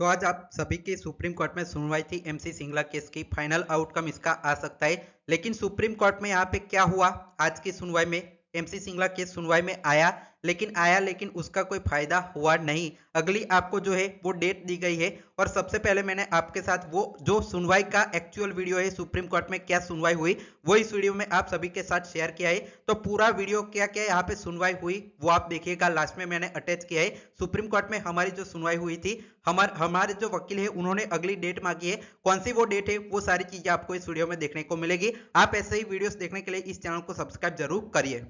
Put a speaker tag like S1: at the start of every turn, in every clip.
S1: तो आज आप सभी की सुप्रीम कोर्ट में सुनवाई थी एमसी सिंगला केस की। फाइनल आउटकम इसका आ सकता है, लेकिन सुप्रीम कोर्ट में यहाँ पे क्या हुआ आज की सुनवाई में। एमसी सिंगला केस सुनवाई में आया लेकिन उसका कोई फायदा हुआ नहीं। अगली आपको जो है वो डेट दी गई है। और सबसे पहले मैंने आपके साथ वो जो सुनवाई का एक्चुअल वीडियो है, सुप्रीम कोर्ट में क्या सुनवाई हुई, वो इस वीडियो में आप सभी के साथ शेयर किया है। तो पूरा वीडियो क्या क्या यहाँ पे सुनवाई हुई वो आप देखिएगा। लास्ट में मैंने अटैच किया है। सुप्रीम कोर्ट में हमारी जो सुनवाई हुई थी, हमारे जो वकील है उन्होंने अगली डेट मांगी है। कौन सी वो डेट है, वो सारी चीजें आपको इस वीडियो में देखने को मिलेगी। आप ऐसे ही वीडियोस देखने के लिए इस चैनल को सब्सक्राइब जरूर करिए।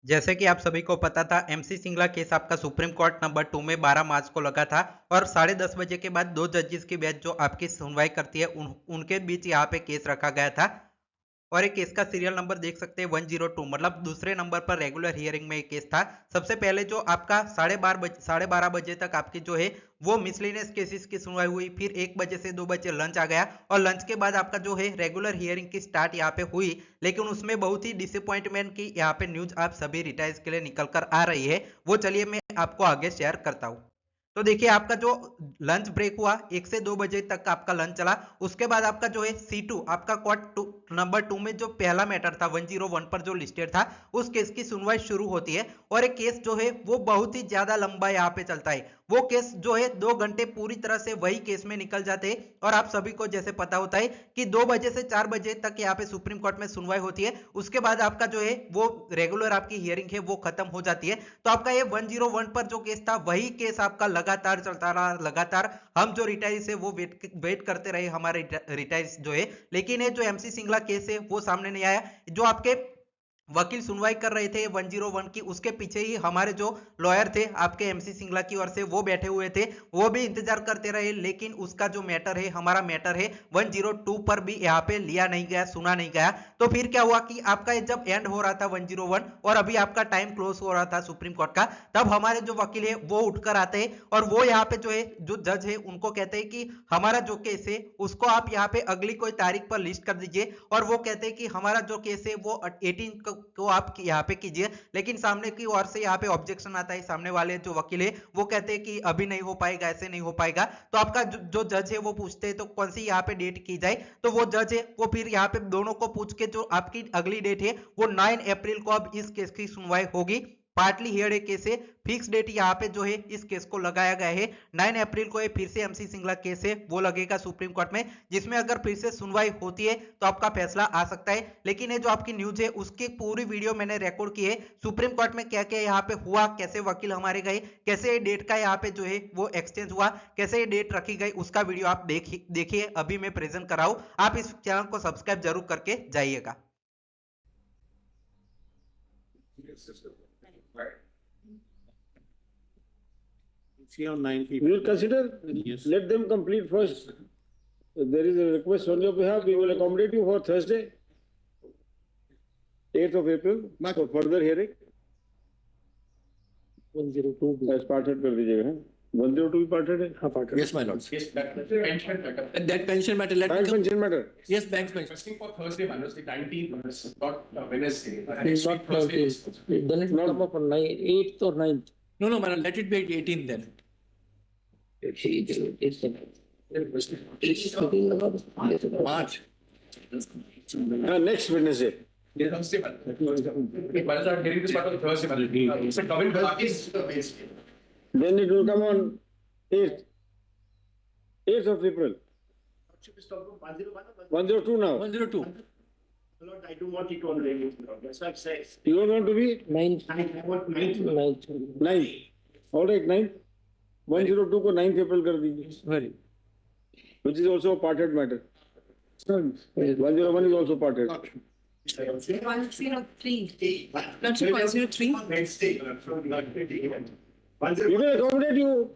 S1: जैसे कि आप सभी को पता था, एमसी सिंगला केस आपका सुप्रीम कोर्ट नंबर 2 में 12 मार्च को लगा था। और 10:30 बजे के बाद दो जजेस की बेंच जो आपकी सुनवाई करती है उनके बीच यहाँ पे केस रखा गया था। और एक केस का सीरियल नंबर देख सकते हैं 102, मतलब दूसरे नंबर पर रेगुलर हियरिंग में एक केस था। सबसे पहले जो आपका 12:30 बजे तक आपकी जो है वो मिसलेनियस केसेस की सुनवाई हुई। फिर 1 बजे से 2 बजे लंच आ गया और लंच के बाद आपका जो है रेगुलर हियरिंग की स्टार्ट यहाँ पे हुई। लेकिन उसमें बहुत ही डिसअपॉइंटमेंट की यहाँ पे न्यूज आप सभी रिटायर्स के लिए निकल कर आ रही है। वो चलिए मैं आपको आगे शेयर करता हूँ। तो देखिए, आपका जो लंच ब्रेक हुआ 1 से 2 बजे तक आपका लंच चला। उसके बाद आपका जो है C2 आपका कोर्ट नंबर 2 में जो पहला मैटर था 101 पर जो लिस्टेड था, उस केस की सुनवाई शुरू होती है। और एक केस जो है वो बहुत ही ज्यादा लंबा यहाँ पे चलता है। वो केस जो है 2 घंटे पूरी तरह से वही केस में निकल जाते हैं। और आप सभी को जैसे पता होता है कि 2 बजे से 4 बजे तक यहाँ पे सुप्रीम कोर्ट में सुनवाई होती है। उसके बाद आपका जो है वो रेगुलर आपकी हियरिंग है वो खत्म हो जाती है। तो आपका ये 101 पर जो केस था वही केस आपका लगातार चलता रहा। लगातार हम जो रिटायर्स है वो वेट करते रहे, हमारे रिटायर्स जो है। लेकिन ये जो एमसी सिंगला केस है वो सामने नहीं आया। जो आपके वकील सुनवाई कर रहे थे 101 की, उसके पीछे ही हमारे जो लॉयर थे आपके एमसी सिंगला की ओर से वो बैठे हुए थे। वो भी इंतजार करते रहे, लेकिन उसका जो मैटर है, हमारा मैटर है 102 पर भी यहाँ पे लिया नहीं गया, सुना नहीं गया। तो फिर क्या हुआ कि आपका जब एंड हो रहा था 101 और अभी आपका टाइम क्लोज हो रहा था सुप्रीम कोर्ट का, तब हमारे जो वकील है वो उठकर आते हैं और वो यहाँ पे जो है जो जज है उनको कहते हैं कि हमारा जो केस है उसको आप यहाँ पे अगली कोई तारीख पर लिस्ट कर दीजिए। और वो कहते हैं कि हमारा जो केस है वो 18 को आप यहाँ पे कीजिए। लेकिन सामने की ओर से यहाँ पे ऑब्जेक्शन आता है। सामने वाले जो वकील है वो कहते हैं कि अभी नहीं हो पाएगा, ऐसे नहीं हो पाएगा। तो आपका जो जज है वो पूछते हैं तो कौन सी यहाँ पे डेट की जाए। तो वो जज है वो फिर यहाँ पे दोनों को पूछ के जो आपकी अगली डेट है वो 9 अप्रैल को अब इस केस की सुनवाई होगी। पार्टली हियर्ड केस है, फिक्स डेट यहाँ पे जो है इस केस को लगाया गया है 9 अप्रैल को। ये फिर से एमसी सिंगला केस है वो लगेगा सुप्रीम कोर्ट में, जिसमें अगर फिर से सुनवाई होती है तो आपका फैसला आ सकता है। लेकिन ये जो आपकी न्यूज है उसकी पूरी वीडियो मैंने रिकॉर्ड की है। सुप्रीम कोर्ट में क्या क्या यहाँ पे हुआ, कैसे वकील हमारे गए, कैसे ये डेट का यहाँ पे जो है वो एक्सचेंज हुआ, कैसे ये डेट रखी गई, उसका वीडियो आप देखिए। अभी मैं प्रेजेंट कर रहा हूं। आप इस चैनल को सब्सक्राइब जरूर करके जाइएगा।
S2: We will consider, let them complete first. If there is a request on your behalf, we will accommodate you for Thursday, 8th of April, for further hearing.
S3: 102
S2: As parted कर दीजिएगा, 102 भी parted है?
S3: हाँ parted.
S4: Yes, my lords.
S5: Yes, that pension matter.
S4: That pension matter, let me
S2: Bank
S4: come.
S2: pension matter.
S4: Yes, banks pension.
S5: Requesting for Thursday, man, it's the 19th, not Wednesday. And
S3: It's
S5: next
S3: not
S5: week, Thursday.
S3: 19th. Then it will come up on 8th or 9th.
S4: No, no, my lord, let it be 18 then. March.
S2: Next Wednesday.
S5: Yeah, Thursday, man. By the time hearing this part of Thursday, man. So, Government parties, Wednesday.
S2: Then it will come on 8th. 8th of April. 102 now.
S4: 102.
S6: Lord, I do want it on radio. That's what I'm saying.
S2: You don't want to be
S3: 9th.
S6: I want 9th.
S3: 9th.
S2: 9th. All right, 9th. 102 को 9th April कर दीजिए.
S4: Very.
S2: Which is also a parted matter. 101 is also parted.
S7: 103.
S5: Lordship,
S7: 103.
S5: Wednesday.
S2: We will accommodate you.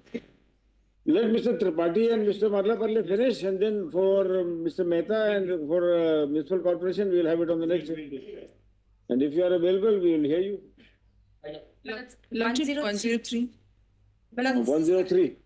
S2: Let Mr. Tripathi and Mr. Marlaparle finish, and then for Mr. Mehta and for Municipal Corporation, we will have it on the next day. And if you are available, we will hear you.
S7: Lordship, 103.
S2: 103.